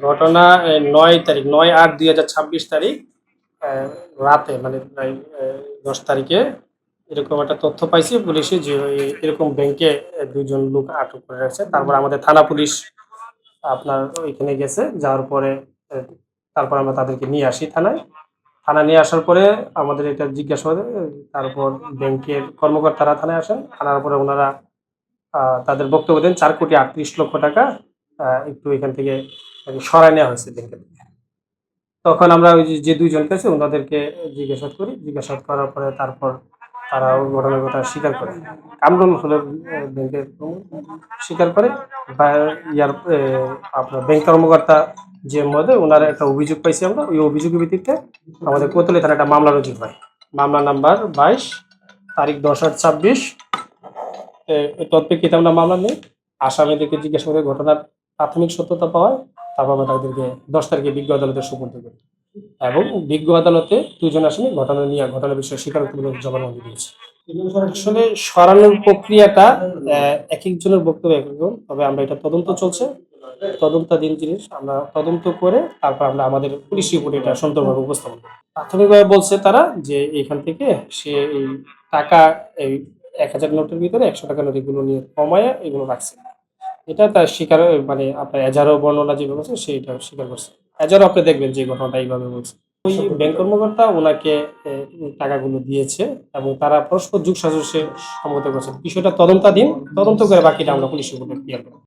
ঘটনা ৯ তারিখ, ৯/৮/২০২৬ রাতে, মানে প্রায় ১০ তারিখে এরকম একটা তথ্য পাইছি পুলিশে যে এরকম ব্যাংকে দুইজন লোক আটক করে রাখছে। তারপর আমাদের থানা পুলিশ আপনার ওইখানে গেছে, যাওয়ার পরে তারপর আমরা তাদেরকে নিয়ে আসি থানায়। নিয়ে আসার পরে আমাদের এটা জিজ্ঞাসাবাদে তারপর ব্যাংকের কর্মকর্তারা থানায় আসেন। আনার পরে ওনারা তাদের বক্তব্য দেন ৪,৩৮,০০,০০০ টাকা একটু এখান থেকে সরায় নেওয়া হয়েছে ব্যাংকের থেকে। তখন আমরা ওই যে দুইজনকে আছে ওনাদেরকে জিজ্ঞাসাবাদ করি। জিজ্ঞাসাবাদ করার পরে তারপর তারা ওই ঘটনার কথা স্বীকার করে। কামরুল হলের ব্যাংকের স্বীকার করে বা আপনার ব্যাংক কর্মকর্তা যে মহোদয় ওনার একটা অভিযোগ পাইছি আমরা। ওই অভিযোগের ভিত্তিতে আমাদের কোতোয়ালি থানায় একটা মামলা রুজু হয়। মামলা নাম্বার ২২, তারিখ ১০/৮/২৬। তৎপ্রেক্ষিতে আমরা মামলা নিই। আসামিদেরকে জিজ্ঞাসা করে ঘটনার প্রাথমিক সত্যতা পাওয়া হয়। তারপর আমরা তাদেরকে ১০ তারিখে বিজ্ঞ আদালতে সোপর্দ করি এবং বিজ্ঞ আদালতে দুজন আসামি ঘটনার বিষয়ে স্বীকারোক্তিমূলক জবানবন্দি দিয়েছে। আসলে সরানোর প্রক্রিয়াটা এক একজনের বক্তব্য এক রকম, তবে আমরা এটা তদন্ত চলছে, তদন্তাধীন জিনিস। আমরা তদন্ত করে তারপর আমরা আমাদের পুলিশ রিপোর্টে এটা সুন্দরভাবে উপস্থাপন করি। প্রাথমিকভাবে বলছে তারা যে এখান থেকে সে এই টাকা এই ১,০০০ নোটের ভিতরে ১০০ টাকা নোট এগুলো নিয়ে কমায় এগুলো রাখছে। এটা তার স্বীকার, মানে আপনার এজারও বর্ণনা যেভাবে আছে সেটা স্বীকার করছে। এজারও আপনি দেখবেন যে ঘটনাটা এইভাবে বলছে। ওই ব্যাংক কর্মকর্তা ওনাকে টাকাগুলো দিয়েছে এবং তারা পরস্পর যোগসাজশে সম্মত করছে। বিষয়টা তদন্তাধীন, তদন্ত করে বাকিটা আমরা পুলিশ রিপোর্টে ক্লিয়ার করব।